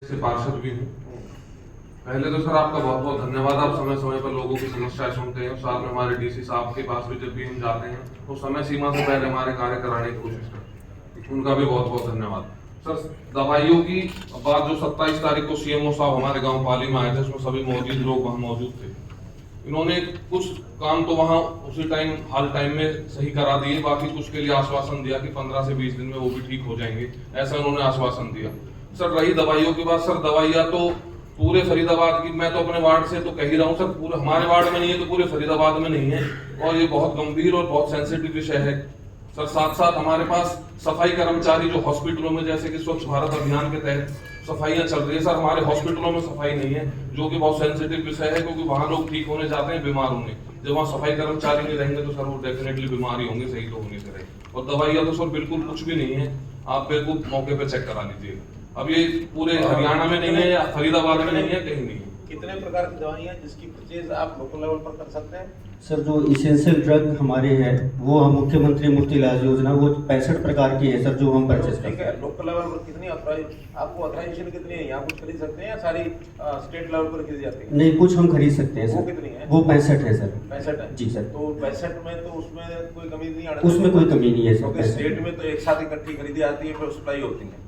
से पार्षद भी हूँ। पहले तो सर आपका बहुत बहुत धन्यवाद। आप समय समय पर लोगों की समस्याएं सुनते हैं। साथ में हमारे डीसी साहब के पास भी जब भी हम जाते हैं तो समय सीमा से पहले हमारे कार्य कराने की कोशिश करते हैं, उनका भी बहुत बहुत धन्यवाद। सर दवाइयों की बात जो 27 तारीख को सीएमओ साहब हमारे गाँव पाली में आए थे, उसमें सभी मौजूद लोग वहाँ मौजूद थे। इन्होंने कुछ काम तो वहाँ उसी टाइम हाल टाइम में सही करा दिए, बाकी कुछ के लिए आश्वासन दिया कि 15 से 20 दिन में वो भी ठीक हो जाएंगे, ऐसा उन्होंने आश्वासन दिया। सर रही दवाइयों की बात, सर दवाइयाँ तो पूरे फरीदाबाद की, मैं तो अपने वार्ड से तो कह ही रहा हूँ सर, पूरे हमारे वार्ड में नहीं है तो पूरे फरीदाबाद में नहीं है, और ये बहुत गंभीर और बहुत सेंसिटिव विषय है। सर साथ साथ हमारे पास सफाई कर्मचारी जो हॉस्पिटलों में जैसे कि स्वच्छ भारत अभियान के तहत सफाइयां चल रही है, सर हमारे हॉस्पिटलों में सफाई नहीं है, जो कि बहुत सेंसिटिव विषय है, क्योंकि वहां लोग ठीक होने जाते हैं बीमार होने। जब वहाँ सफाई कर्मचारी नहीं रहेंगे तो सर वो डेफिनेटली बीमारी होंगे, सही तो होने से रहे। और दवाइयाँ तो सर बिल्कुल कुछ भी नहीं है, आप बिल्कुल मौके पे चेक करा लीजिएगा। अब ये पूरे हरियाणा में नहीं है या फरीदाबाद में नहीं है, कहीं नहीं है। कितने प्रकार की दवाइयाँ जिसकी परचेज आप लोकल लेवल पर कर सकते हैं? सर जो इसेंशियल ड्रग हमारे हैं वो हम मुख्यमंत्री मुफ्त इलाज योजना वो 65 प्रकार की है सर, जो हम परचेज करते हैं। ठीक है, लोकल लेवल पर कितनी आपको ऑथराइजेशन कितनी है? यहाँ कुछ खरीद सकते हैं या सारी स्टेट लेवल पर खरीदी जाती है? नहीं, कुछ हम खरीद सकते हैं सर। वो कितनी है? वो 65 है सर। 65 है जी सर। तो 65 में तो उसमें कोई कमी नहीं आने? उसमें कोई कमी नहीं है सर। क्योंकि स्टेट में तो एक साथ इकट्ठी खरीदी आती है फिर सप्लाई होती है,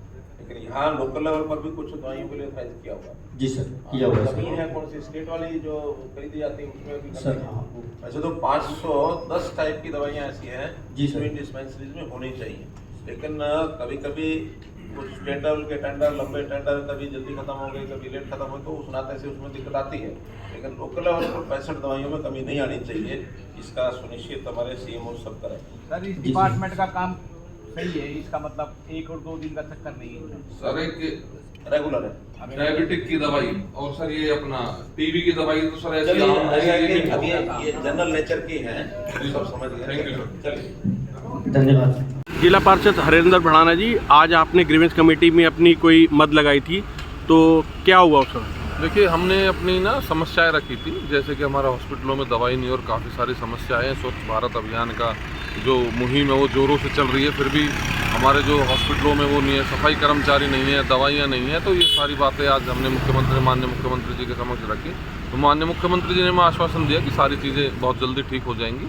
लेकिन यहाँ लोकल लेवल पर भी कुछ दवाइयों के लिए ऑथराइज किया हुआ। जी सर, किया हुआ कमी सर। है कौन सी स्टेट वाली जो खरीदी जाती है उसमें भी सर कमी है? हाँ। वैसे तो 510 टाइप की दवाइयाँ ऐसी हैं जी सर। जो इन डिस्पेंसरीज में होनी चाहिए, लेकिन कभी कभी कुछ स्टेट लेवल के टेंडर, लंबे टेंडर कभी जल्दी खत्म हो गए, कभी लेट खत्म हो, तो उस नाते से उसमें दिक्कत आती है। लेकिन लोकल लेवल पर 65 दवाइयों में कमी नहीं आनी चाहिए, इसका सुनिश्चित हमारे सीएमओ सब करें। सर इस डिपार्टमेंट का काम सही है, इसका मतलब 1 और 2 दिन का चक्कर नहीं है सर एक रेगुलर है। डायबिटिक की दवाई और सर ये अपना टीबी की दवाई तो सर ऐसी चलिए, आम ऐसा है है कि अब ये जनरल नेचर की हैं, सब समझ गए। Thank you sir. चलिए, धन्यवाद। जिला पार्षद हरेंद्र भड़ाना जी, आज आपने ग्रीवेंस कमेटी में अपनी कोई मद लगाई थी, तो क्या हुआ उसमें? देखिए हमने अपनी ना समस्याएं रखी थी, जैसे कि हमारा हॉस्पिटलों में दवाई नहीं और काफ़ी सारी समस्याएं हैं। स्वच्छ भारत अभियान का जो मुहिम है वो जोरों से चल रही है, फिर भी हमारे जो हॉस्पिटलों में वो नहीं है, सफाई कर्मचारी नहीं है, दवाइयाँ नहीं है। तो ये सारी बातें आज हमने माननीय मुख्यमंत्री जी के समक्ष रखी। तो माननीय मुख्यमंत्री जी ने हमें आश्वासन दिया कि सारी चीज़ें बहुत जल्दी ठीक हो जाएंगी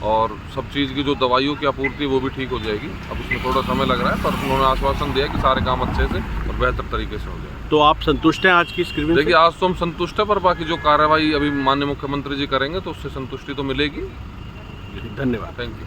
और सब चीज़ की जो दवाइयों की आपूर्ति वो भी ठीक हो जाएगी। अब उसमें थोड़ा समय लग रहा है, पर उन्होंने आश्वासन दिया कि सारे काम अच्छे से और बेहतर तरीके से हो जाएंगे। तो आप संतुष्ट हैं आज की इस ग्रीवेंस? देखिए आज तो हम संतुष्ट हैं, पर बाकी जो कार्रवाई अभी माननीय मुख्यमंत्री जी करेंगे तो उससे संतुष्टि तो मिलेगी। धन्यवाद। Thank you.